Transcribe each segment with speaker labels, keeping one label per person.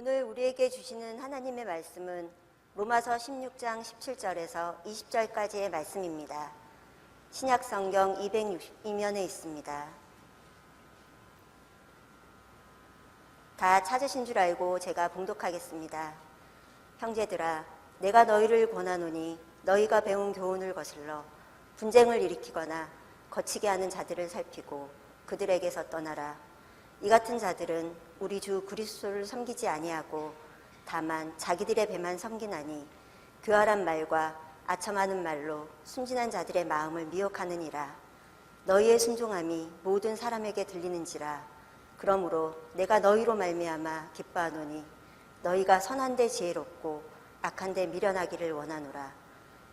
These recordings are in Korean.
Speaker 1: 오늘 우리에게 주시는 하나님의 말씀은 로마서 16장 17절에서 20절까지의 말씀입니다. 신약성경 262면에 있습니다. 다 찾으신 줄 알고 제가 봉독하겠습니다. 형제들아, 내가 너희를 권하노니 너희가 배운 교훈을 거슬러 분쟁을 일으키거나 거치게 하는 자들을 살피고 그들에게서 떠나라. 이 같은 자들은 우리 주 그리스도를 섬기지 아니하고 다만 자기들의 배만 섬기나니 교활한 말과 아첨하는 말로 순진한 자들의 마음을 미혹하느니라. 너희의 순종함이 모든 사람에게 들리는지라. 그러므로 내가 너희로 말미암아 기뻐하노니 너희가 선한데 지혜롭고 악한데 미련하기를 원하노라.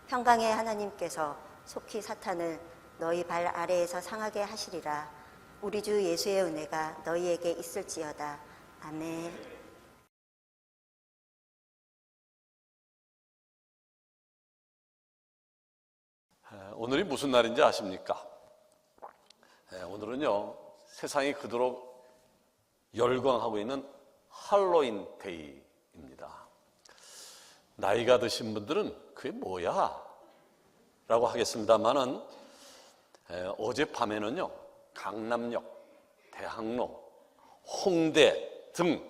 Speaker 1: 평강의 하나님께서 속히 사탄을 너희 발 아래에서 상하게 하시리라. 우리 주 예수의 은혜가 너희에게 있을지어다. 아멘.
Speaker 2: 오늘이 무슨 날인지 아십니까? 오늘은요, 세상이 그토록 열광하고 있는 할로윈 데이입니다. 나이가 드신 분들은 그게 뭐야? 라고 하겠습니다만은 어젯밤에는요, 강남역, 대학로, 홍대 등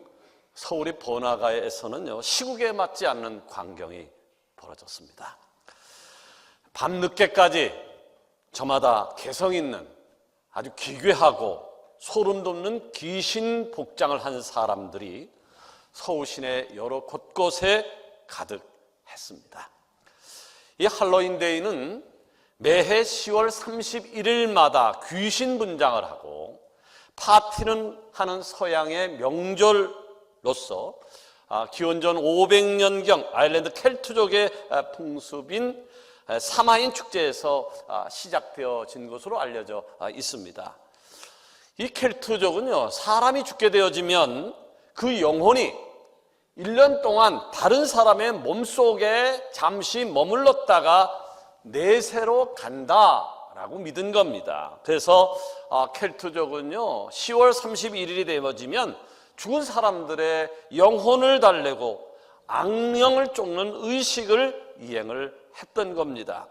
Speaker 2: 서울의 번화가에서는요, 시국에 맞지 않는 광경이 벌어졌습니다. 밤늦게까지 저마다 개성 있는 아주 기괴하고 소름 돋는 귀신 복장을 한 사람들이 서울 시내 여러 곳곳에 가득했습니다. 이 할로윈 데이는 매해 10월 31일마다 귀신 분장을 하고 파티는 하는 서양의 명절로서 기원전 500년경 아일랜드 켈트족의 풍습인 사마인 축제에서 시작되어진 것으로 알려져 있습니다. 이 켈트족은요, 사람이 죽게 되어지면 그 영혼이 1년 동안 다른 사람의 몸속에 잠시 머물렀다가 내세로 간다라고 믿은 겁니다. 그래서 켈트족은요, 10월 31일이 되어지면 죽은 사람들의 영혼을 달래고 악령을 쫓는 의식을 이행을 했던 겁니다.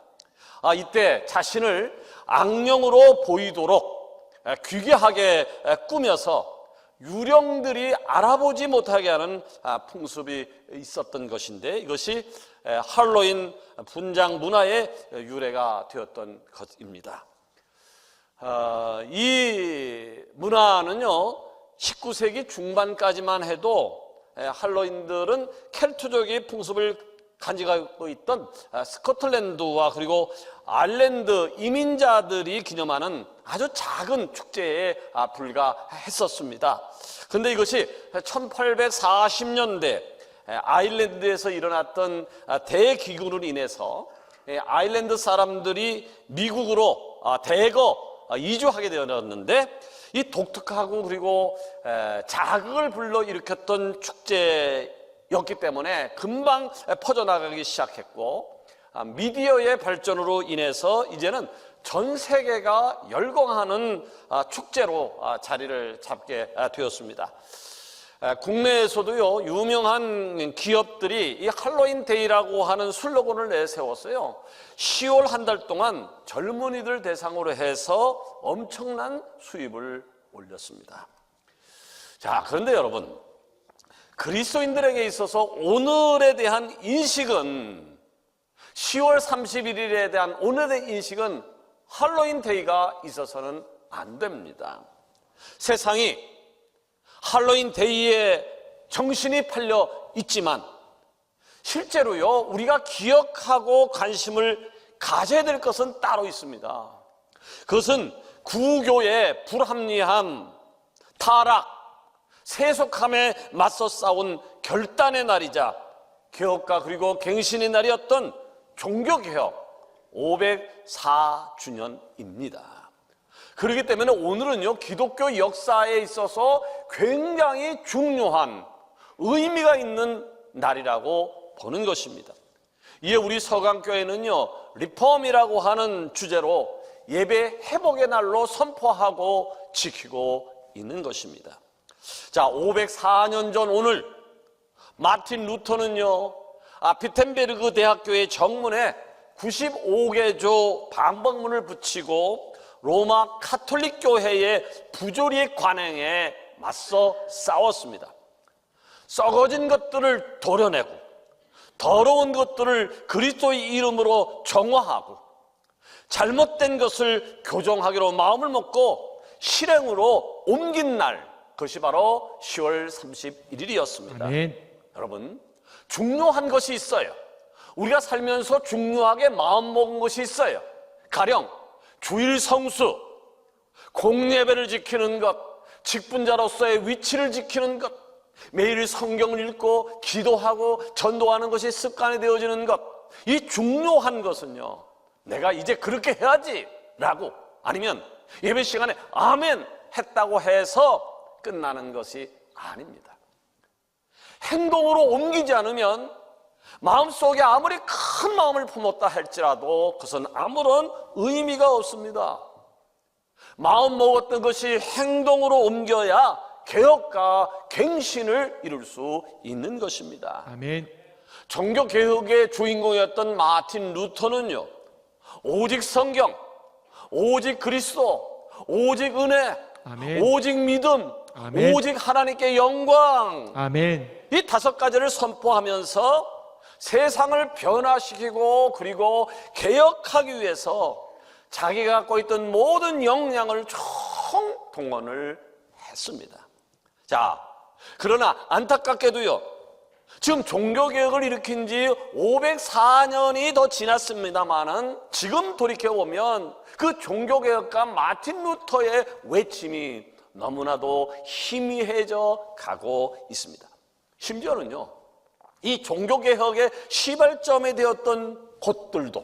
Speaker 2: 이때 자신을 악령으로 보이도록 귀괴하게 꾸며서 유령들이 알아보지 못하게 하는 풍습이 있었던 것인데, 이것이 할로윈 분장 문화의 유래가 되었던 것입니다. 이 문화는요, 19세기 중반까지만 해도 할로윈들은 켈트족의 풍습을 간직하고 있던 스코틀랜드와 그리고 아일랜드 이민자들이 기념하는 아주 작은 축제에 불과했었습니다. 그런데 이것이 1840년대 아일랜드에서 일어났던 대기근으로 인해서 아일랜드 사람들이 미국으로 대거 이주하게 되었는데, 이 독특하고 그리고 자극을 불러일으켰던 축제였기 때문에 금방 퍼져나가기 시작했고, 미디어의 발전으로 인해서 이제는 전 세계가 열광하는 축제로 자리를 잡게 되었습니다. 국내에서도요, 유명한 기업들이 이 할로윈 데이라고 하는 슬로건을 내세웠어요. 10월 한 달 동안 젊은이들 대상으로 해서 엄청난 수입을 올렸습니다. 자, 그런데 여러분, 그리스도인들에게 있어서 오늘에 대한 인식은, 10월 31일에 대한 오늘의 인식은 할로윈 데이가 있어서는 안 됩니다. 세상이 할로윈 데이에 정신이 팔려 있지만 실제로요, 우리가 기억하고 관심을 가져야 될 것은 따로 있습니다. 그것은 구교의 불합리함, 타락, 세속함에 맞서 싸운 결단의 날이자 개혁과 그리고 갱신의 날이었던 종교개혁 504주년입니다. 그렇기 때문에 오늘은요, 기독교 역사에 있어서 굉장히 중요한 의미가 있는 날이라고 보는 것입니다. 이에 우리 서강교회는요, 리폼이라고 하는 주제로 예배 회복의 날로 선포하고 지키고 있는 것입니다. 자, 504년 전 오늘 마틴 루터는요, 비텐베르그 대학교의 정문에 95개조 방법문을 붙이고 로마 카톨릭 교회의 부조리 관행에 맞서 싸웠습니다. 썩어진 것들을 도려내고 더러운 것들을 그리스도의 이름으로 정화하고 잘못된 것을 교정하기로 마음을 먹고 실행으로 옮긴 날, 그것이 바로 10월 31일이었습니다.
Speaker 3: 아멘.
Speaker 2: 여러분, 중요한 것이 있어요. 우리가 살면서 중요하게 마음먹은 것이 있어요. 가령 주일 성수, 공예배를 지키는 것, 직분자로서의 위치를 지키는 것, 매일 성경을 읽고 기도하고 전도하는 것이 습관이 되어지는 것, 이 중요한 것은요, 내가 이제 그렇게 해야지 라고, 아니면 예배 시간에 아멘 했다고 해서 끝나는 것이 아닙니다. 행동으로 옮기지 않으면 마음속에 아무리 큰 마음을 품었다 할지라도 그것은 아무런 의미가 없습니다. 마음 먹었던 것이 행동으로 옮겨야 개혁과 갱신을 이룰 수 있는 것입니다.
Speaker 3: 아멘.
Speaker 2: 종교개혁의 주인공이었던 마틴 루터는요, 오직 성경, 오직 그리스도, 오직 은혜,
Speaker 3: 아멘.
Speaker 2: 오직 믿음,
Speaker 3: 아멘.
Speaker 2: 오직 하나님께 영광,
Speaker 3: 아멘.
Speaker 2: 이 5가지를 선포하면서 세상을 변화시키고 그리고 개혁하기 위해서 자기가 갖고 있던 모든 역량을 총동원을 했습니다. 자, 그러나 안타깝게도요, 지금 종교개혁을 일으킨 지 504년이 더 지났습니다마는 지금 돌이켜보면 그 종교개혁가 마틴 루터의 외침이 너무나도 희미해져 가고 있습니다. 심지어는요, 이 종교개혁의 시발점이 되었던 곳들도,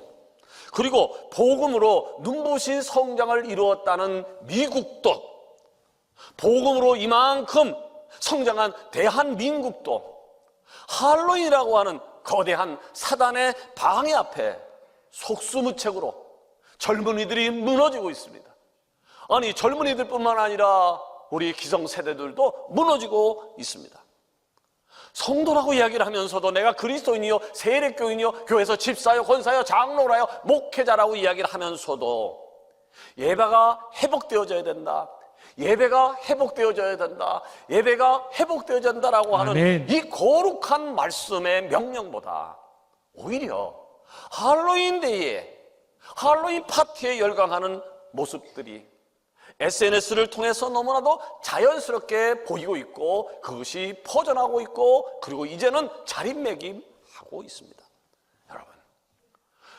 Speaker 2: 그리고 복음으로 눈부신 성장을 이루었다는 미국도, 복음으로 이만큼 성장한 대한민국도 할로윈이라고 하는 거대한 사단의 방해 앞에 속수무책으로 젊은이들이 무너지고 있습니다. 아니, 젊은이들뿐만 아니라 우리 기성세대들도 무너지고 있습니다. 성도라고 이야기를 하면서도 내가 그리스도인이요, 세례교인이요, 교회에서 집사요, 권사요, 장로라요, 목회자라고 이야기를 하면서도 예배가 회복되어져야 된다, 예배가 회복되어져야 된다, 예배가 회복되어져야 된다라고 하는
Speaker 3: 아멘.
Speaker 2: 이 거룩한 말씀의 명령보다 오히려 할로윈 데이에, 할로윈 파티에 열광하는 모습들이 SNS를 통해서 너무나도 자연스럽게 보이고 있고 그것이 퍼져나가고 있고 그리고 이제는 자리매김하고 있습니다. 여러분,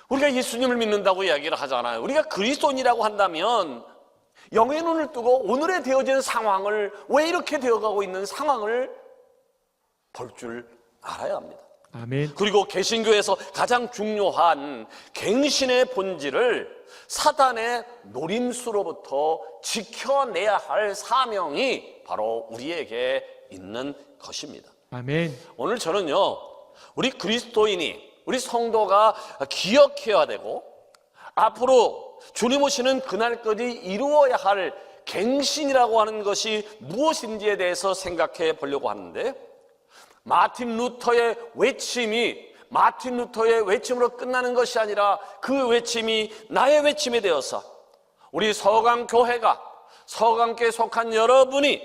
Speaker 2: 우리가 예수님을 믿는다고 이야기를 하잖아요. 우리가 그리스도인이라고 한다면 영의 눈을 뜨고 오늘의 되어진 상황을, 왜 이렇게 되어가고 있는 상황을 볼 줄 알아야 합니다.
Speaker 3: 아멘.
Speaker 2: 그리고 개신교에서 가장 중요한 갱신의 본질을 사단의 노림수로부터 지켜내야 할 사명이 바로 우리에게 있는 것입니다.
Speaker 3: 아멘.
Speaker 2: 오늘 저는요, 우리 그리스도인이, 우리 성도가 기억해야 되고 앞으로 주님 오시는 그날까지 이루어야 할 갱신이라고 하는 것이 무엇인지에 대해서 생각해 보려고 하는데, 마틴 루터의 외침이 마틴 루터의 외침으로 끝나는 것이 아니라 그 외침이 나의 외침이 되어서 우리 서강교회가, 서강교회에 속한 여러분이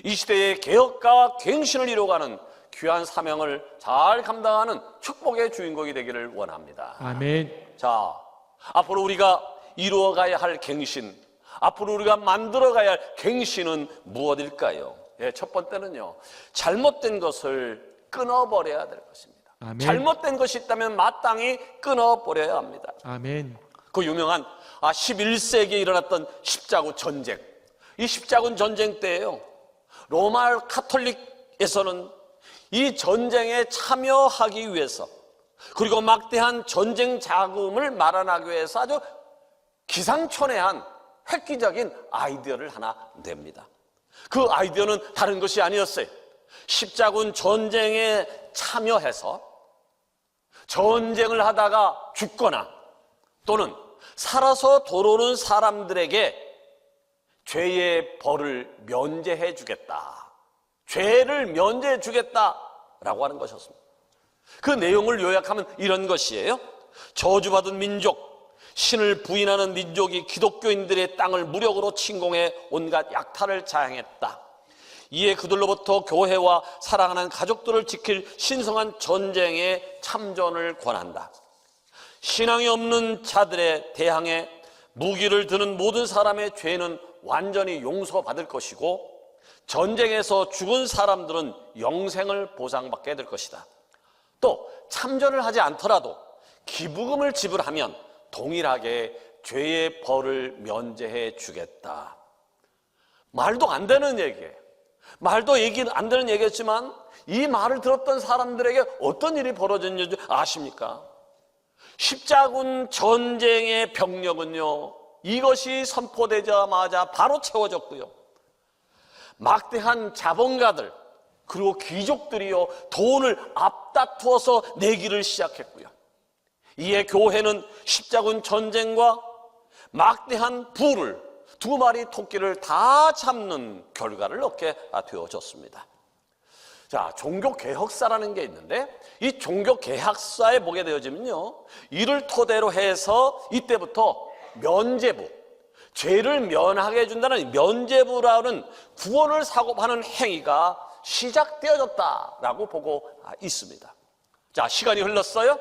Speaker 2: 이 시대의 개혁과 갱신을 이루어가는 귀한 사명을 잘 감당하는 축복의 주인공이 되기를 원합니다.
Speaker 3: 아멘.
Speaker 2: 자, 앞으로 우리가 이루어가야 할 갱신, 앞으로 우리가 만들어가야 할 갱신은 무엇일까요? 예, 첫 번째는요, 잘못된 것을 끊어버려야 될 것입니다.
Speaker 3: 아멘.
Speaker 2: 잘못된 것이 있다면 마땅히 끊어버려야 합니다.
Speaker 3: 아멘.
Speaker 2: 그 유명한 11세기에 일어났던 십자군 전쟁, 이 십자군 전쟁 때에요, 로마 카톨릭에서는 이 전쟁에 참여하기 위해서, 그리고 막대한 전쟁 자금을 마련하기 위해서 아주 기상천외한 획기적인 아이디어를 하나 냅니다. 그 아이디어는 다른 것이 아니었어요. 십자군 전쟁에 참여해서 전쟁을 하다가 죽거나 또는 살아서 돌아오는 사람들에게 죄의 벌을 면제해 주겠다, 죄를 면제해 주겠다 라고 하는 것이었습니다. 그 내용을 요약하면 이런 것이에요. 저주받은 민족, 신을 부인하는 민족이 기독교인들의 땅을 무력으로 침공해 온갖 약탈을 자행했다. 이에 그들로부터 교회와 사랑하는 가족들을 지킬 신성한 전쟁에 참전을 권한다. 신앙이 없는 자들에 대항해 무기를 드는 모든 사람의 죄는 완전히 용서받을 것이고 전쟁에서 죽은 사람들은 영생을 보상받게 될 것이다. 또 참전을 하지 않더라도 기부금을 지불하면 동일하게 죄의 벌을 면제해 주겠다. 말도 안 되는 얘기예요. 말도 안 되는 얘기였지만 이 말을 들었던 사람들에게 어떤 일이 벌어졌는지 아십니까? 십자군 전쟁의 병력은요, 이것이 선포되자마자 바로 채워졌고요. 막대한 자본가들 그리고 귀족들이요, 돈을 앞다투어서 내기를 시작했고요. 이에 교회는 십자군 전쟁과 막대한 부를, 2마리 토끼를 다 잡는 결과를 얻게 되어졌습니다. 자, 종교개혁사라는 게 있는데 이 종교개혁사에 보게 되어지면요, 이를 토대로 해서 이때부터 면죄부, 죄를 면하게 해준다는 면죄부라는 구원을 사고하는 행위가 시작되어졌다라고 보고 있습니다. 자, 시간이 흘렀어요.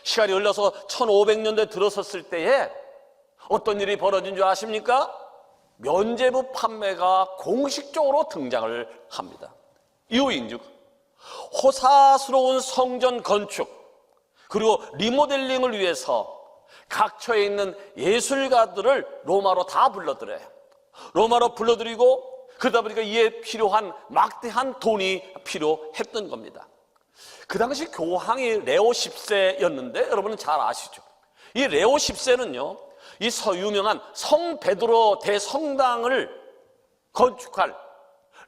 Speaker 2: 시간이 흘러서 1500년대 들어섰을 때에 어떤 일이 벌어진 줄 아십니까? 면죄부 판매가 공식적으로 등장을 합니다. 이유인즉 호사스러운 성전 건축 그리고 리모델링을 위해서 각처에 있는 예술가들을 로마로 다 불러들여요. 로마로 불러들이고 그러다 보니까 이에 필요한 막대한 돈이 필요했던 겁니다. 그 당시 교황이 레오 10세였는데 여러분은 잘 아시죠? 이 레오 10세는요, 이 유명한 성 베드로 대성당을 건축할,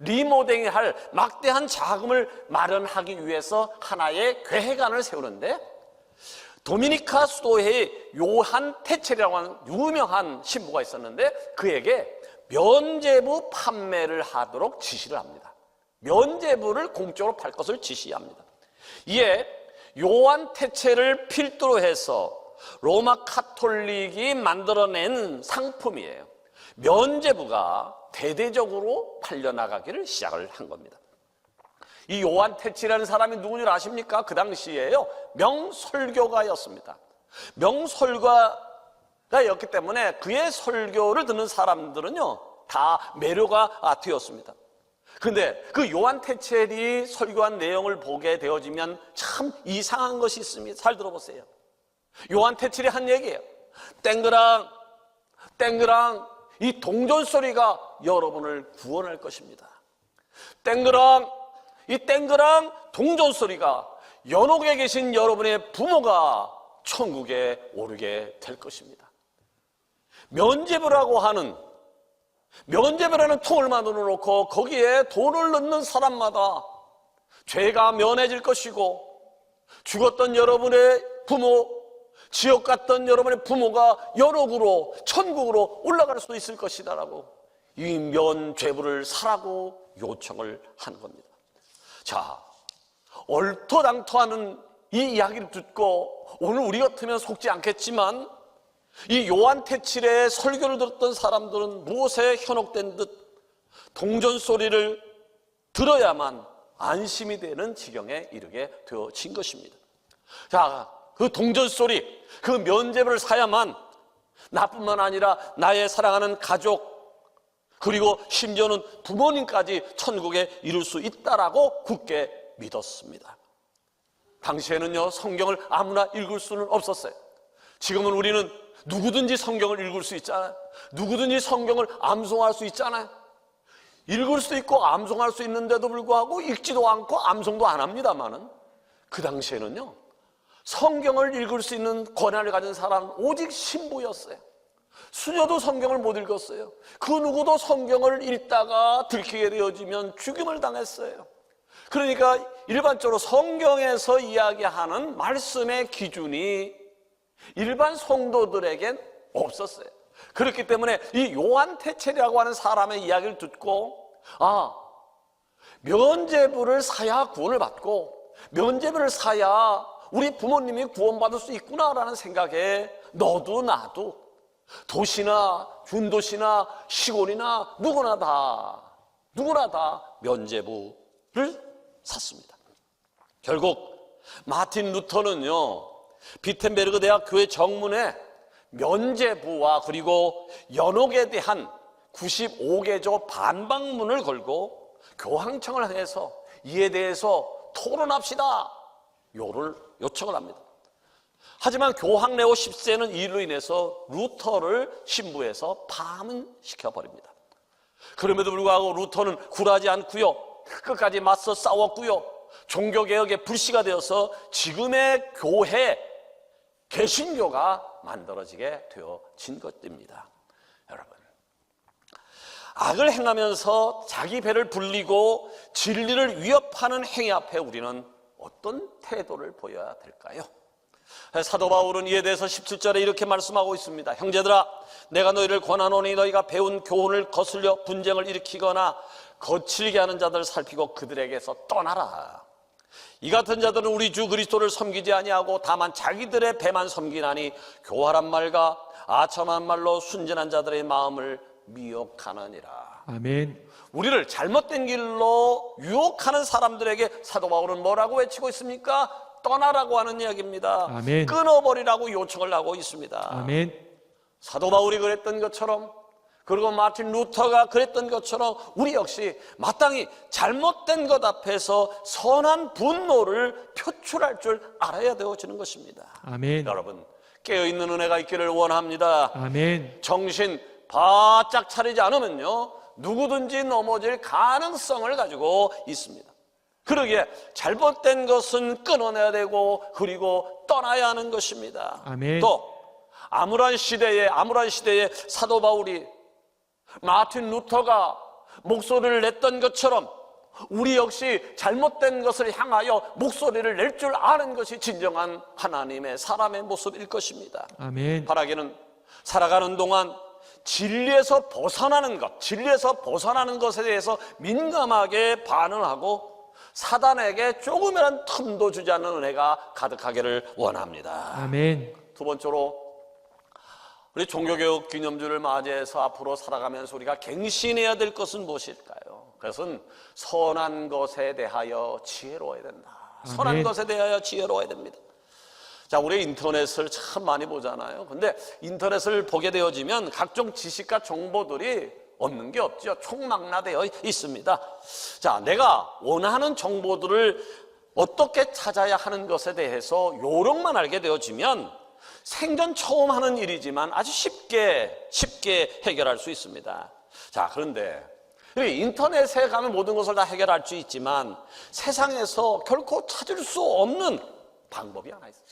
Speaker 2: 리모델링할 막대한 자금을 마련하기 위해서 하나의 계획안을 세우는데 도미니카 수도에 요한 테첼이라고 하는 유명한 신부가 있었는데 그에게 면죄부 판매를 하도록 지시를 합니다. 면죄부를 공적으로 팔 것을 지시합니다. 이에 요한 테첼을 필두로 해서 로마 카톨릭이 만들어낸 상품이에요. 면죄부가 대대적으로 팔려나가기를 시작을 한 겁니다. 이 요한 테첼이라는 사람이 누군지 아십니까? 그 당시에요, 명설교가였습니다. 명설교가였기 때문에 그의 설교를 듣는 사람들은요 다 매료가 되었습니다. 그런데 그 요한 테첼이 설교한 내용을 보게 되어지면 참 이상한 것이 있습니다. 잘 들어보세요. 요한 테첼이 한 얘기예요. 땡그랑 땡그랑 이 동전 소리가 여러분을 구원할 것입니다. 땡그랑 이 땡그랑 동전 소리가 연옥에 계신 여러분의 부모가 천국에 오르게 될 것입니다. 면죄부라는 통을 만들어 놓고 거기에 돈을 넣는 사람마다 죄가 면해질 것이고 죽었던 여러분의 부모, 지옥 갔던 여러분의 부모가 연옥으로 천국으로 올라갈 수 있을 것이다라고 이 면죄부를 사라고 요청을 한 겁니다. 자, 얼토당토하는 이 이야기를 듣고 오늘 우리 같으면 속지 않겠지만 이 요한 테첼의 설교를 들었던 사람들은 무엇에 현혹된 듯 동전 소리를 들어야만 안심이 되는 지경에 이르게 되어진 것입니다. 자, 그 동전 소리, 그 면죄부를 사야만 나뿐만 아니라 나의 사랑하는 가족 그리고 심지어는 부모님까지 천국에 이룰 수 있다라고 굳게 믿었습니다. 당시에는요, 성경을 아무나 읽을 수는 없었어요. 지금은 우리는 누구든지 성경을 읽을 수 있잖아요. 누구든지 성경을 암송할 수 있잖아요. 읽을 수 있고 암송할 수 있는데도 불구하고 읽지도 않고 암송도 안 합니다만은 그 당시에는요, 성경을 읽을 수 있는 권한을 가진 사람은 오직 신부였어요. 수녀도 성경을 못 읽었어요. 그 누구도 성경을 읽다가 들키게 되어지면 죽임을 당했어요. 그러니까 일반적으로 성경에서 이야기하는 말씀의 기준이 일반 성도들에겐 없었어요. 그렇기 때문에 이 요한 테첼이라고 하는 사람의 이야기를 듣고 면죄부를 사야 구원을 받고 면제부를 사야 우리 부모님이 구원받을 수 있구나라는 생각에 너도 나도 도시나 준도시나 시골이나 누구나 다 면제부를 샀습니다. 결국 마틴 루터는요, 비텐베르그 대학 교회 정문에 면제부와 그리고 연옥에 대한 95개조 반박문을 걸고 교황청을 향해서 이에 대해서 토론합시다 요청을 합니다. 하지만 교황 레오 10세는 이 일로 인해서 루터를 신부에서 파문시켜버립니다. 그럼에도 불구하고 루터는 굴하지 않고요, 끝까지 맞서 싸웠고요, 종교개혁의 불씨가 되어서 지금의 교회 개신교가 만들어지게 되어진 것입니다. 여러분, 악을 행하면서 자기 배를 불리고 진리를 위협하는 행위 앞에 우리는 어떤 태도를 보여야 될까요? 사도 바울은 이에 대해서 17절에 이렇게 말씀하고 있습니다. 형제들아, 내가 너희를 권하노니 너희가 배운 교훈을 거슬려 분쟁을 일으키거나 거칠게 하는 자들을 살피고 그들에게서 떠나라. 이 같은 자들은 우리 주 그리스도를 섬기지 아니하고 다만 자기들의 배만 섬기나니 교활한 말과 아첨한 말로 순진한 자들의 마음을 미혹하느니라.
Speaker 3: 아멘.
Speaker 2: 우리를 잘못된 길로 유혹하는 사람들에게 사도 바울은 뭐라고 외치고 있습니까? 떠나라고 하는 이야기입니다.
Speaker 3: 아멘.
Speaker 2: 끊어버리라고 요청을 하고 있습니다.
Speaker 3: 아멘.
Speaker 2: 사도 바울이 그랬던 것처럼, 그리고 마틴 루터가 그랬던 것처럼 우리 역시 마땅히 잘못된 것 앞에서 선한 분노를 표출할 줄 알아야 되어지는 것입니다.
Speaker 3: 아멘.
Speaker 2: 여러분, 깨어있는 은혜가 있기를 원합니다.
Speaker 3: 아멘.
Speaker 2: 정신 바짝 차리지 않으면요, 누구든지 넘어질 가능성을 가지고 있습니다. 그러기에 잘못된 것은 끊어내야 되고 그리고 떠나야 하는 것입니다.
Speaker 3: 아멘.
Speaker 2: 또 암울한 시대에 사도 바울이 마틴 루터가 목소리를 냈던 것처럼 우리 역시 잘못된 것을 향하여 목소리를 낼 줄 아는 것이 진정한 하나님의 사람의 모습일 것입니다.
Speaker 3: 아멘.
Speaker 2: 바라기는 살아가는 동안 진리에서 벗어나는 것에 대해서 민감하게 반응하고 사단에게 조금이란 틈도 주지 않는 은혜가 가득하기를 원합니다.
Speaker 3: 아멘.
Speaker 2: 두 번째로, 우리 종교개혁 기념주를 맞이해서 앞으로 살아가면서 우리가 갱신해야 될 것은 무엇일까요? 그것은 선한 것에 대하여 지혜로워야 된다. 선한
Speaker 3: 아멘.
Speaker 2: 것에 대하여 지혜로워야 됩니다. 자, 우리 인터넷을 참 많이 보잖아요. 근데 인터넷을 보게 되어지면 각종 지식과 정보들이 없는 게 없죠. 총망라되어 있습니다. 자, 내가 원하는 정보들을 어떻게 찾아야 하는 것에 대해서 요령만 알게 되어지면 생전 처음 하는 일이지만 아주 쉽게 해결할 수 있습니다. 자, 그런데 인터넷에 가면 모든 것을 다 해결할 수 있지만 세상에서 결코 찾을 수 없는 방법이 하나 있어요.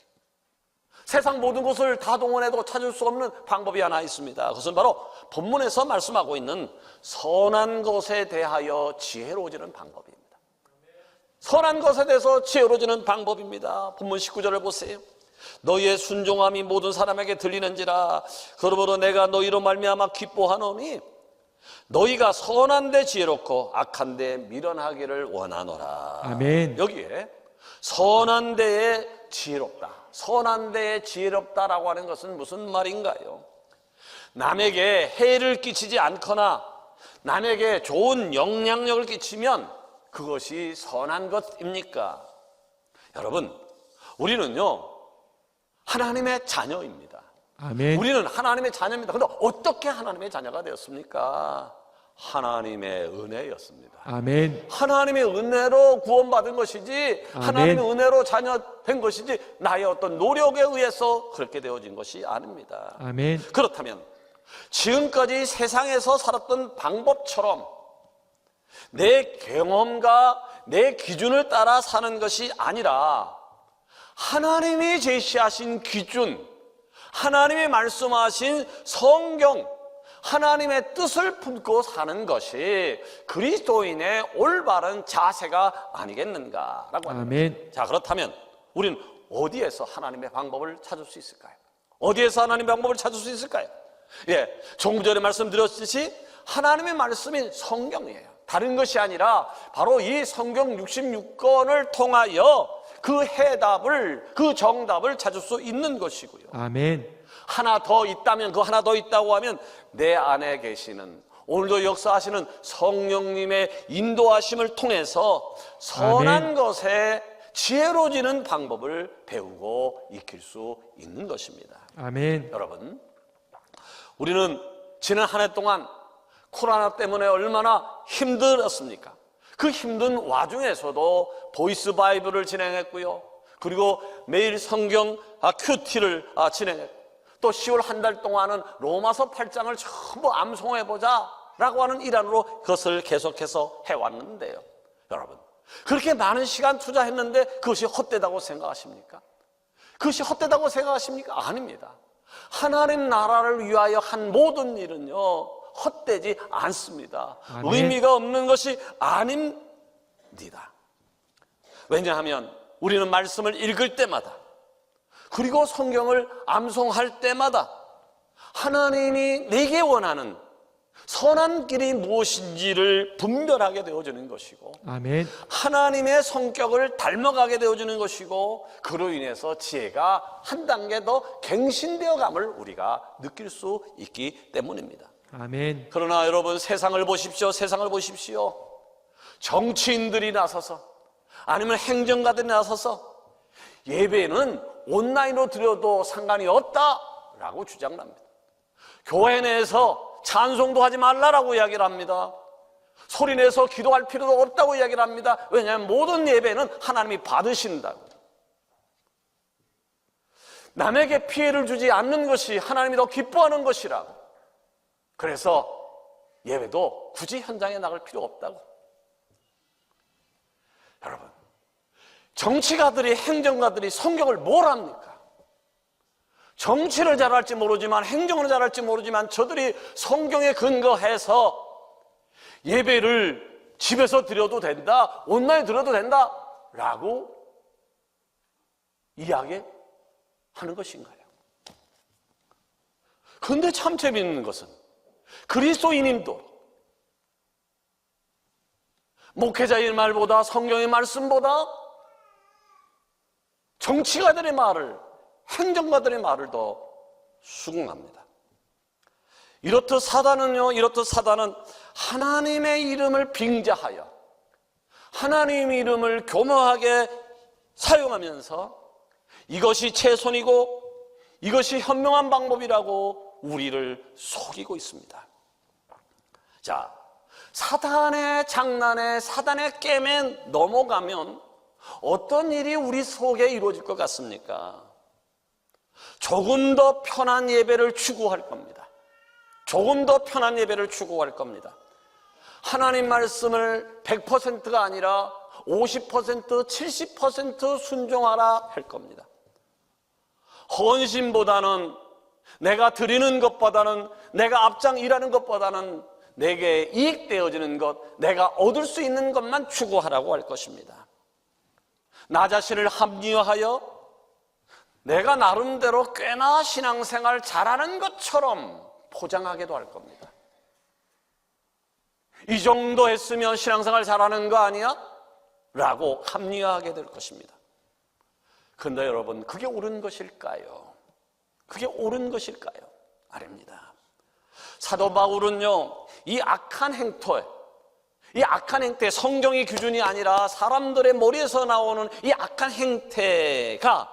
Speaker 2: 세상 모든 것을 다 동원해도 찾을 수 없는 방법이 하나 있습니다. 그것은 바로 본문에서 말씀하고 있는 선한 것에 대하여 지혜로워지는 방법입니다. 선한 것에 대해서 지혜로워지는 방법입니다. 본문 19절을 보세요. 너희의 순종함이 모든 사람에게 들리는지라 그러므로 내가 너희로 말미암아 기뻐하노니 너희가 선한 데 지혜롭고 악한 데 미련하기를 원하노라.
Speaker 3: 아멘.
Speaker 2: 여기에 선한 데에 지혜롭다, 선한 데에 지혜롭다라고 하는 것은 무슨 말인가요? 남에게 해를 끼치지 않거나 남에게 좋은 영향력을 끼치면 그것이 선한 것입니까? 여러분, 우리는요 하나님의 자녀입니다.
Speaker 3: 아멘.
Speaker 2: 우리는 하나님의 자녀입니다. 그런데 어떻게 하나님의 자녀가 되었습니까? 하나님의 은혜였습니다.
Speaker 3: 아멘.
Speaker 2: 하나님의 은혜로 구원받은 것이지,
Speaker 3: 아멘.
Speaker 2: 하나님의 은혜로 자녀 된 것이지 나의 어떤 노력에 의해서 그렇게 되어진 것이 아닙니다.
Speaker 3: 아멘.
Speaker 2: 그렇다면 지금까지 세상에서 살았던 방법처럼 내 경험과 내 기준을 따라 사는 것이 아니라 하나님이 제시하신 기준, 하나님이 말씀하신 성경, 하나님의 뜻을 품고 사는 것이 그리스도인의 올바른 자세가 아니겠는가라고 합니다.
Speaker 3: 아멘.
Speaker 2: 자, 그렇다면 우리는 어디에서 하나님의 방법을 찾을 수 있을까요? 어디에서 하나님의 방법을 찾을 수 있을까요? 예, 조금 전에 말씀드렸듯이 하나님의 말씀인 성경이에요. 다른 것이 아니라 바로 이 성경 66권을 통하여 그 해답을, 그 정답을 찾을 수 있는 것이고요.
Speaker 3: 아멘.
Speaker 2: 하나 더 있다면, 그 하나 더 있다고 하면 내 안에 계시는, 오늘도 역사하시는 성령님의 인도하심을 통해서 선한
Speaker 3: 아멘.
Speaker 2: 것에 지혜로워지는 방법을 배우고 익힐 수 있는 것입니다.
Speaker 3: 아멘.
Speaker 2: 여러분, 우리는 지난 한 해 동안 코로나 때문에 얼마나 힘들었습니까? 그 힘든 와중에서도 보이스 바이블을 진행했고요. 그리고 매일 성경 큐티를 진행했고, 또 10월 한 달 동안은 로마서 8장을 전부 암송해보자 라고 하는 일환으로 그것을 계속해서 해왔는데요. 여러분, 그렇게 많은 시간 투자했는데 그것이 헛되다고 생각하십니까? 그것이 헛되다고 생각하십니까? 아닙니다. 하나님 나라를 위하여 한 모든 일은요, 헛되지 않습니다.
Speaker 3: 아멘.
Speaker 2: 의미가 없는 것이 아닙니다. 왜냐하면 우리는 말씀을 읽을 때마다, 그리고 성경을 암송할 때마다 하나님이 내게 원하는 선한 길이 무엇인지를 분별하게 되어지는 것이고,
Speaker 3: 아멘.
Speaker 2: 하나님의 성격을 닮아가게 되어지는 것이고, 그로 인해서 지혜가 한 단계 더 갱신되어감을 우리가 느낄 수 있기 때문입니다.
Speaker 3: 아멘.
Speaker 2: 그러나 여러분, 세상을 보십시오. 세상을 보십시오. 정치인들이 나서서, 아니면 행정가들이 나서서 예배는 온라인으로 드려도 상관이 없다라고 주장을 합니다. 교회 내에서 찬송도 하지 말라라고 이야기를 합니다. 소리내서 기도할 필요도 없다고 이야기를 합니다. 왜냐하면 모든 예배는 하나님이 받으신다고. 남에게 피해를 주지 않는 것이 하나님이 더 기뻐하는 것이라고. 그래서 예배도 굳이 현장에 나갈 필요 없다고. 여러분, 정치가들이, 행정가들이 성경을 뭘 합니까? 정치를 잘할지 모르지만, 행정을 잘할지 모르지만, 저들이 성경에 근거해서 예배를 집에서 드려도 된다, 온라인 드려도 된다 라고 이야기하는 것인가요? 그런데 참 재미있는 것은 그리스도인임도 목회자의 말보다, 성경의 말씀보다 정치가들의 말을, 행정가들의 말을 더 수긍합니다. 이렇듯 사단은 하나님의 이름을 빙자하여 하나님의 이름을 교묘하게 사용하면서 이것이 최선이고 이것이 현명한 방법이라고 우리를 속이고 있습니다. 자, 사단의 장난에, 사단의 게임에 넘어가면 어떤 일이 우리 속에 이루어질 것 같습니까? 조금 더 편한 예배를 추구할 겁니다. 조금 더 편한 예배를 추구할 겁니다. 하나님 말씀을 100%가 아니라 50%, 70% 순종하라 할 겁니다. 헌신보다는, 내가 드리는 것보다는, 내가 앞장 일하는 것보다는 내게 이익되어지는 것, 내가 얻을 수 있는 것만 추구하라고 할 것입니다. 나 자신을 합리화하여 내가 나름대로 꽤나 신앙생활 잘하는 것처럼 포장하게도 할 겁니다. 이 정도 했으면 신앙생활 잘하는 거 아니야? 라고 합리화하게 될 것입니다. 그런데 여러분, 그게 옳은 것일까요? 그게 옳은 것일까요? 아닙니다. 사도 바울은요, 이 악한 행태, 성경의 기준이 아니라 사람들의 머리에서 나오는 이 악한 행태가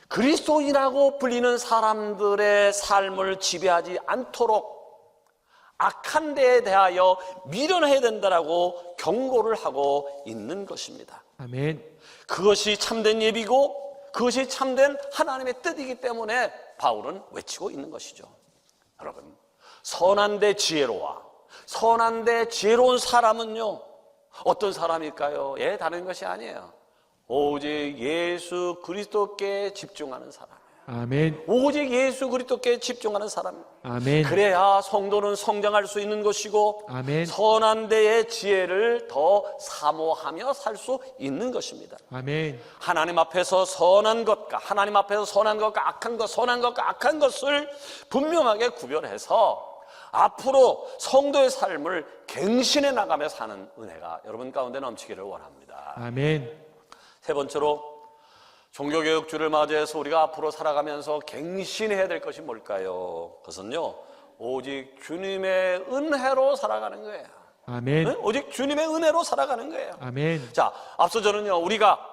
Speaker 2: 그리스도인이라고 불리는 사람들의 삶을 지배하지 않도록 악한 데에 대하여 미련해야 된다라고 경고를 하고 있는 것입니다.
Speaker 3: 아멘.
Speaker 2: 그것이 참된 예비고 그것이 참된 하나님의 뜻이기 때문에 바울은 외치고 있는 것이죠. 여러분, 선한데 지혜로워, 선한데 지혜로운 사람은요, 어떤 사람일까요? 다른 것이 아니에요. 오직 예수 그리스도께 집중하는 사람.
Speaker 3: 아멘.
Speaker 2: 오직 예수 그리스도께 집중하는 사람.
Speaker 3: 아멘.
Speaker 2: 그래야 성도는 성장할 수 있는 것이고,
Speaker 3: 아멘.
Speaker 2: 선한 데의 지혜를 더 사모하며 살 수 있는 것입니다.
Speaker 3: 아멘.
Speaker 2: 하나님 앞에서 선한 것과 하나님 앞에서 선한 것과 악한 것, 선한 것과 악한 것을 분명하게 구별해서 앞으로 성도의 삶을 갱신해 나가며 사는 은혜가 여러분 가운데 넘치기를 원합니다.
Speaker 3: 아멘.
Speaker 2: 세 번째로 종교개혁주를 맞이해서 우리가 앞으로 살아가면서 갱신해야 될 것이 뭘까요? 그것은요, 오직 주님의 은혜로 살아가는 거예요.
Speaker 3: 아멘.
Speaker 2: 네? 오직 주님의 은혜로 살아가는 거예요.
Speaker 3: 아멘.
Speaker 2: 자, 앞서 저는요, 우리가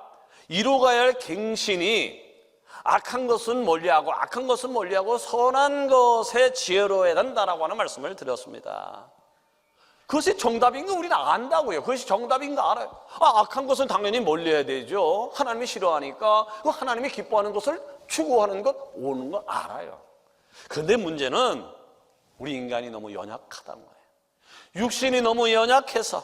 Speaker 2: 이루어가야 할 갱신이 악한 것은 멀리하고 악한 것은 멀리하고 선한 것에 지혜로워야 된다라고 하는 말씀을 드렸습니다. 그것이 정답인 거 우리는 안다고요. 그것이 정답인 거 알아요. 악한 것은 당연히 멀리해야 되죠. 하나님이 싫어하니까 그 하나님이 기뻐하는 것을 추구하는 것, 오는 거 알아요. 그런데 문제는 우리 인간이 너무 연약하다는 거예요. 육신이 너무 연약해서,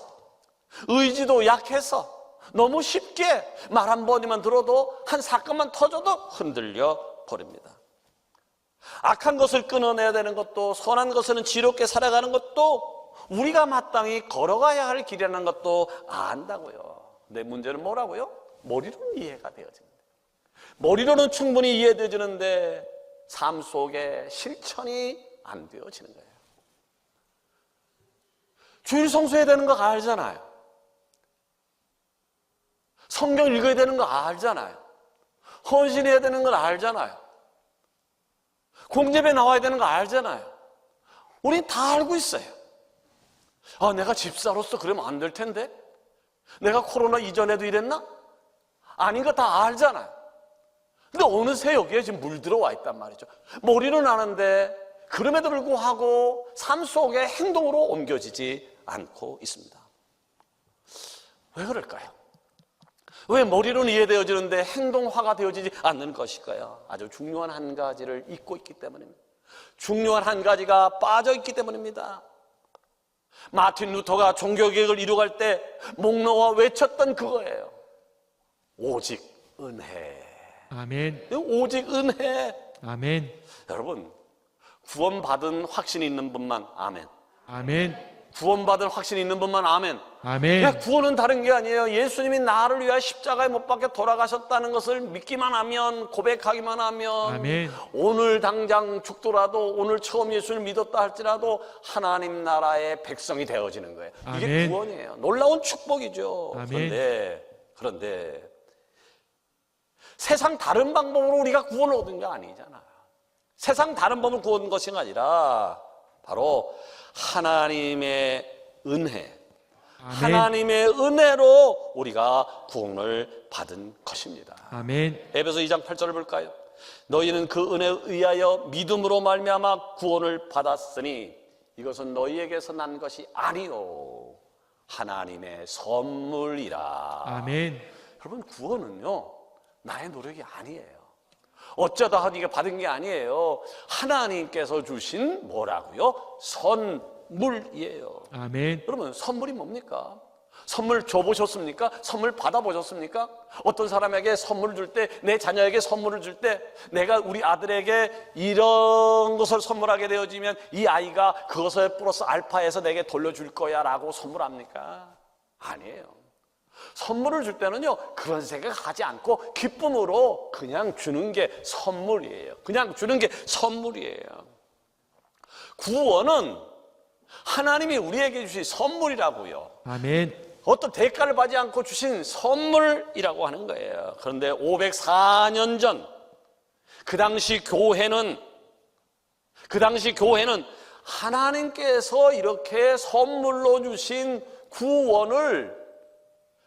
Speaker 2: 의지도 약해서 너무 쉽게 말 한 번이만 들어도, 한 사건만 터져도 흔들려 버립니다. 악한 것을 끊어내야 되는 것도, 선한 것은 지롭게 살아가는 것도 우리가 마땅히 걸어가야 할 길이라는 것도 안다고요. 근데 문제는 뭐라고요? 머리로는 이해가 되어집니다. 머리로는 충분히 이해되어지는데 삶 속에 실천이 안 되어지는 거예요. 주일 성수해야 되는 거 알잖아요. 성경 읽어야 되는 거 알잖아요. 헌신해야 되는 걸 알잖아요. 공예배 나와야 되는 거 알잖아요. 우린 다 알고 있어요. 내가 집사로서 그러면 안 될 텐데? 내가 코로나 이전에도 이랬나? 아닌 거 다 알잖아요. 근데 어느새 여기에 지금 물들어와 있단 말이죠. 머리는 아는데 그럼에도 불구하고 삶 속에 행동으로 옮겨지지 않고 있습니다. 왜 그럴까요? 왜 머리로는 이해되어지는데 행동화가 되어지지 않는 것일까요? 아주 중요한 한 가지를 잊고 있기 때문입니다. 중요한 한 가지가 빠져있기 때문입니다. 마틴 루터가 종교개혁을 이루어갈 때 목놓아 외쳤던 그거예요. 오직 은혜.
Speaker 3: 아멘.
Speaker 2: 오직 은혜.
Speaker 3: 아멘.
Speaker 2: 여러분, 구원받은 확신이 있는 분만 아멘.
Speaker 3: 아멘.
Speaker 2: 구원받은 확신이 있는 분만 아멘.
Speaker 3: 아멘.
Speaker 2: 구원은 다른 게 아니에요. 예수님이 나를 위하여 십자가에 못 박혀 돌아가셨다는 것을 믿기만 하면, 고백하기만 하면,
Speaker 3: 아멘.
Speaker 2: 오늘 당장 죽더라도, 오늘 처음 예수를 믿었다 할지라도 하나님 나라의 백성이 되어지는 거예요. 이게
Speaker 3: 아멘.
Speaker 2: 구원이에요. 놀라운 축복이죠.
Speaker 3: 아멘.
Speaker 2: 그런데 세상 다른 방법으로 우리가 구원을 얻은 게 아니잖아요. 세상 다른 법을 구원 것이 아니라 바로 하나님의 은혜,
Speaker 3: 아멘.
Speaker 2: 하나님의 은혜로 우리가 구원을 받은 것입니다.
Speaker 3: 아멘.
Speaker 2: 에베소 2장 8절을 볼까요? 너희는 그 은혜에 의하여 믿음으로 말미암아 구원을 받았으니 이것은 너희에게서 난 것이 아니요 하나님의 선물이라.
Speaker 3: 아멘.
Speaker 2: 여러분, 구원은요 나의 노력이 아니에요. 어쩌다 하니까 받은 게 아니에요. 하나님께서 주신 뭐라고요? 선물이에요.
Speaker 3: 아멘.
Speaker 2: 여러분, 선물이 뭡니까? 선물 줘보셨습니까? 선물 받아보셨습니까? 어떤 사람에게 선물을 줄 때, 내 자녀에게 선물을 줄 때, 내가 우리 아들에게 이런 것을 선물하게 되어지면 이 아이가 그것을 플러스 알파해서 내게 돌려줄 거야 라고 선물합니까? 아니에요. 선물을 줄 때는요 그런 생각하지 않고 기쁨으로 그냥 주는 게 선물이에요. 그냥 주는 게 선물이에요. 구원은 하나님이 우리에게 주신 선물이라고요.
Speaker 3: 아멘.
Speaker 2: 어떤 대가를 받지 않고 주신 선물이라고 하는 거예요. 그런데 504년 전 그 당시 교회는 하나님께서 이렇게 선물로 주신 구원을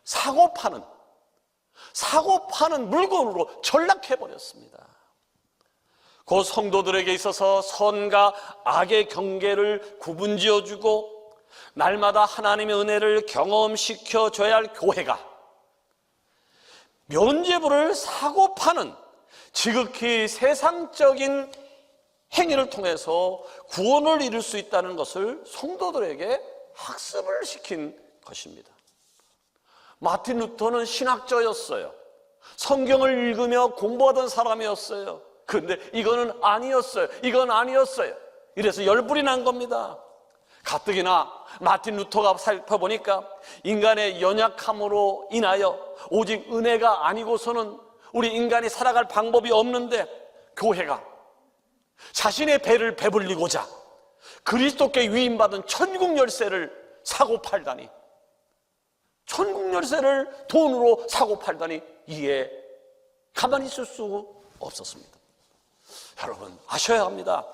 Speaker 2: 사고 파는 물건으로 전락해버렸습니다. 그 성도들에게 있어서 선과 악의 경계를 구분지어주고 날마다 하나님의 은혜를 경험시켜줘야 할 교회가 면죄부를 사고 파는 지극히 세상적인 행위를 통해서 구원을 이룰 수 있다는 것을 성도들에게 학습을 시킨 것입니다. 마틴 루터는 신학자였어요. 성경을 읽으며 공부하던 사람이었어요. 그런데 이건 아니었어요. 이래서 열불이 난 겁니다. 가뜩이나 마틴 루터가 살펴보니까 인간의 연약함으로 인하여 오직 은혜가 아니고서는 우리 인간이 살아갈 방법이 없는데 교회가 자신의 배를 배불리고자 그리스도께 위임받은 천국 열쇠를 사고 팔다니, 천국 열쇠를 돈으로 사고 팔다니 이에 가만히 있을 수 없었습니다. 여러분 아셔야 합니다.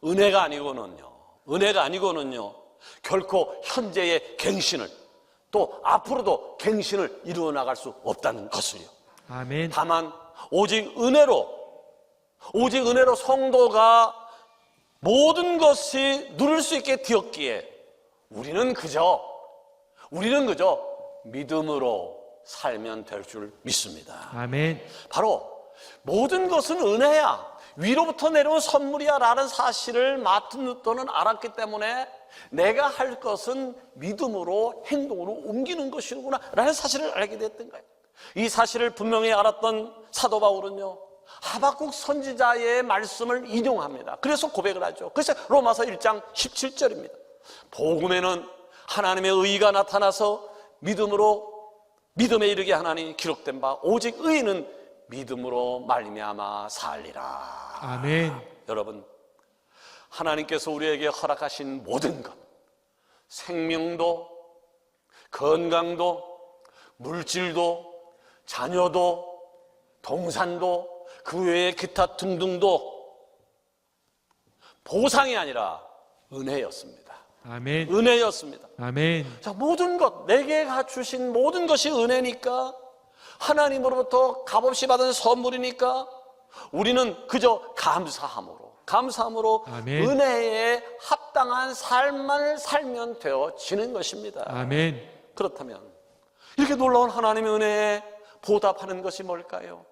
Speaker 2: 은혜가 아니고는요 결코 현재의 갱신을 또 앞으로도 갱신을 이루어 나갈 수 없다는 것을요.
Speaker 3: 아멘.
Speaker 2: 다만 오직 은혜로 성도가 모든 것이 누릴 수 있게 되었기에 우리는 그저 믿음으로 살면 될 줄 믿습니다.
Speaker 3: 아멘.
Speaker 2: 바로 모든 것은 은혜야, 위로부터 내려온 선물이야 라는 사실을 마틴루터는 알았기 때문에 내가 할 것은 믿음으로 행동으로 옮기는 것이구나 라는 사실을 알게 됐던 거예요. 이 사실을 분명히 알았던 사도 바울은요 하박국 선지자의 말씀을 인용합니다. 그래서 고백을 하죠. 그래서 로마서 1장 17절입니다. 복음에는 하나님의 의의가 나타나서 믿음에 이르게 하나니 기록된 바 오직 의인은 믿음으로 말미암아 살리라.
Speaker 3: 아멘.
Speaker 2: 여러분 하나님께서 우리에게 허락하신 모든 것, 생명도 건강도 물질도 자녀도 동산도 그 외에 기타 등등도 보상이 아니라 은혜였습니다.
Speaker 3: 아멘.
Speaker 2: 은혜였습니다.
Speaker 3: 아멘.
Speaker 2: 자, 모든 것, 내게 주신 모든 것이 은혜니까, 하나님으로부터 값없이 받은 선물이니까 우리는 그저 감사함으로
Speaker 3: 아멘.
Speaker 2: 은혜에 합당한 삶을 살면 되어지는 것입니다.
Speaker 3: 아멘.
Speaker 2: 그렇다면 이렇게 놀라운 하나님의 은혜에 보답하는 것이 뭘까요?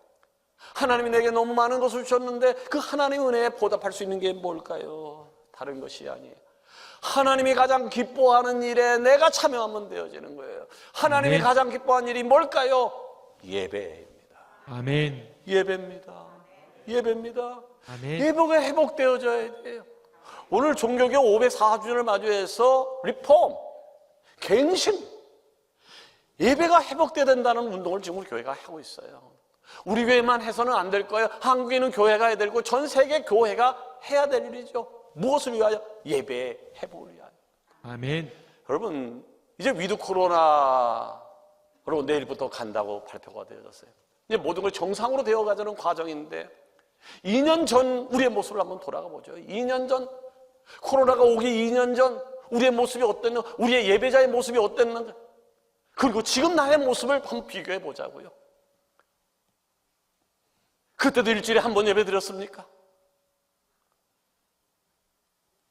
Speaker 2: 하나님이 내게 너무 많은 것을 주셨는데 그 하나님의 은혜에 보답할 수 있는 게 뭘까요? 다른 것이 아니에요. 하나님이 가장 기뻐하는 일에 내가 참여하면 되어지는 거예요. 하나님이
Speaker 3: 아멘.
Speaker 2: 가장 기뻐하는 일이 뭘까요? 예배입니다.
Speaker 3: 아멘.
Speaker 2: 예배입니다.
Speaker 3: 아멘.
Speaker 2: 예배가 회복되어져야 돼요. 오늘 종교개 504주년을 맞이해서 리폼, 갱신, 예배가 회복돼야 된다는 운동을 지금 우리 교회가 하고 있어요. 우리 교회만 해서는 안 될 거예요. 한국에 있는 교회가 해야 되고 전 세계 교회가 해야 될 일이죠. 무엇을 위하여? 예배의 회복을 위하여.
Speaker 3: 아멘.
Speaker 2: 여러분 이제 위드 코로나로 내일부터 간다고 발표가 되어졌어요. 이제 모든 걸 정상으로 되어가자는 과정인데 2년 전 우리의 모습을 한번 돌아가 보죠. 2년 전 코로나가 오기 2년 전 우리의 모습이 어땠는가, 우리의 예배자의 모습이 어땠는가, 그리고 지금 나의 모습을 한번 비교해 보자고요. 그때도 일주일에 한 번 예배 드렸습니까?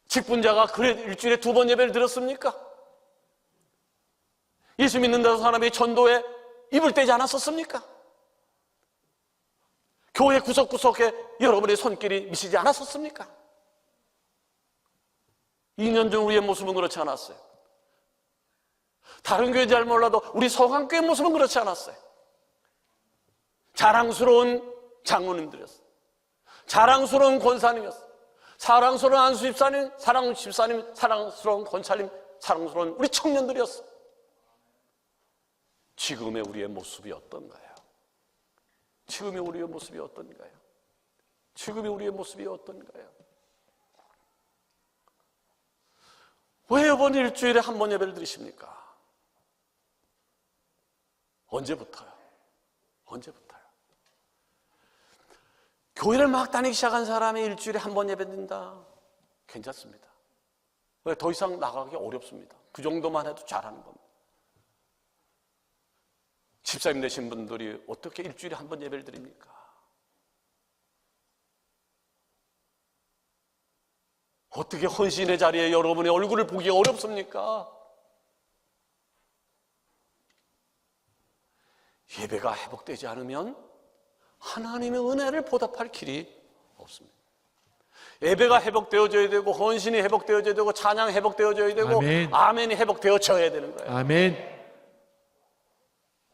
Speaker 2: 직분자가 그래 일주일에 2번 예배를 드렸습니까? 예수 믿는다고 사람이 전도에 입을 떼지 않았었습니까? 교회 구석구석에 여러분의 손길이 미치지 않았었습니까? 2년 전 우리의 모습은 그렇지 않았어요. 다른 교회 잘 몰라도 우리 서강교회 모습은 그렇지 않았어요. 자랑스러운 장로님들이었어요. 자랑스러운 권사님이었어요. 사랑스러운 안수 집사님, 사랑스러운 권사님, 사랑스러운 우리 청년들이었어요. 지금의 우리의 모습이 어떤가요? 지금의 우리의 모습이 어떤가요? 지금의 우리의 모습이 어떤가요? 왜 이번 일주일에 한 번 예배를 드리십니까? 언제부터요? 교회를 막 다니기 시작한 사람이 일주일에 한 번 예배 드린다? 괜찮습니다. 왜 더 이상 나가기 어렵습니다. 그 정도만 해도 잘하는 겁니다. 집사님 되신 분들이 어떻게 일주일에 한 번 예배를 드립니까? 어떻게 헌신의 자리에 여러분의 얼굴을 보기 어렵습니까? 예배가 회복되지 않으면 하나님의 은혜를 보답할 길이 없습니다. 예배가 회복되어져야 되고, 헌신이 회복되어져야 되고, 찬양 회복되어져야 되고,
Speaker 3: 아멘.
Speaker 2: 아멘이 회복되어져야 되는 거예요.
Speaker 3: 아멘.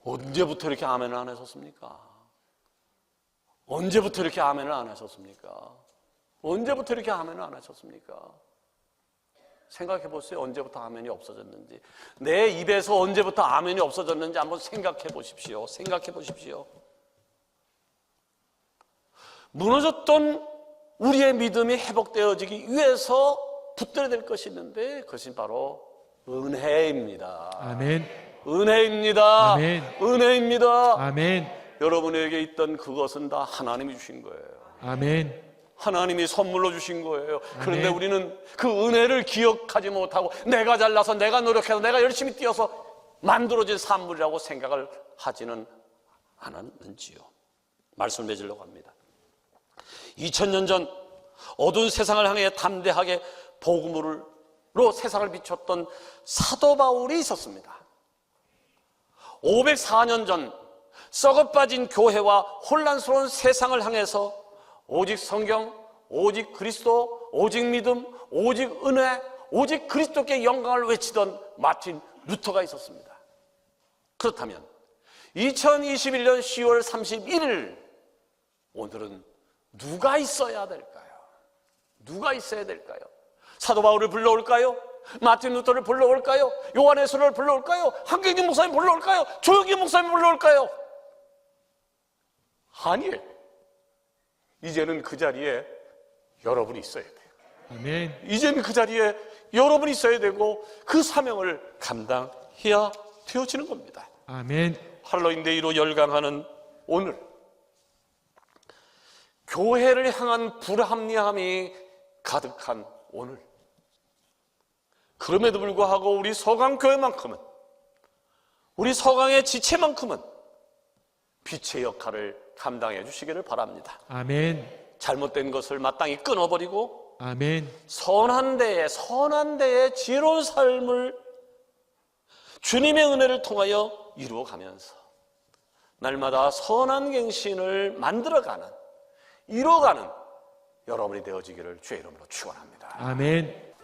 Speaker 2: 언제부터 이렇게 아멘을 안 하셨습니까? 언제부터 이렇게 아멘을 안 하셨습니까? 언제부터 이렇게 아멘을 안 하셨습니까? 생각해 보세요. 언제부터 아멘이 없어졌는지. 내 입에서 언제부터 아멘이 없어졌는지 한번 생각해 보십시오. 무너졌던 우리의 믿음이 회복되어지기 위해서 붙들어야 될 것이 있는데 그것이 바로 은혜입니다.
Speaker 3: 아멘.
Speaker 2: 은혜입니다.
Speaker 3: 아멘.
Speaker 2: 은혜입니다.
Speaker 3: 아멘.
Speaker 2: 여러분에게 있던 그것은 다 하나님이 주신 거예요.
Speaker 3: 아멘.
Speaker 2: 하나님이 선물로 주신 거예요. 그런데
Speaker 3: 아멘.
Speaker 2: 우리는 그 은혜를 기억하지 못하고 내가 잘나서 내가 노력해서 내가 열심히 뛰어서 만들어진 산물이라고 생각을 하지는 않았는지요. 말씀을 맺으려고 합니다. 2000년 전 어두운 세상을 향해 담대하게 복음으로 세상을 비췄던 사도 바울이 있었습니다. 504년 전 썩어빠진 교회와 혼란스러운 세상을 향해서 오직 성경, 오직 그리스도, 오직 믿음, 오직 은혜, 오직 그리스도께 영광을 외치던 마틴 루터가 있었습니다. 그렇다면 2021년 10월 31일 오늘은 누가 있어야 될까요? 누가 있어야 될까요? 사도 바울을 불러올까요? 마틴 루터를 불러올까요? 요한의서를 불러올까요? 한경진 목사님 불러올까요? 조영기 목사님 불러올까요? 아니에요. 이제는 그 자리에 여러분이 있어야 돼요.
Speaker 3: 아멘.
Speaker 2: 이제는 그 자리에 여러분이 있어야 되고 그 사명을 감당해야 되어지는 겁니다.
Speaker 3: 아멘.
Speaker 2: 할로윈 데이로 열광하는 오늘, 교회를 향한 불합리함이 가득한 오늘, 그럼에도 불구하고 우리 서강교회만큼은, 우리 서강의 지체만큼은 빛의 역할을 감당해 주시기를 바랍니다.
Speaker 3: 아멘.
Speaker 2: 잘못된 것을 마땅히 끊어버리고
Speaker 3: 아멘.
Speaker 2: 선한 데에 지혜로운 삶을 주님의 은혜를 통하여 이루어가면서 날마다 선한 갱신을 만들어가는, 이루어가는 여러분이 되어지기를 주의 이름으로 축원합니다.
Speaker 3: 아멘.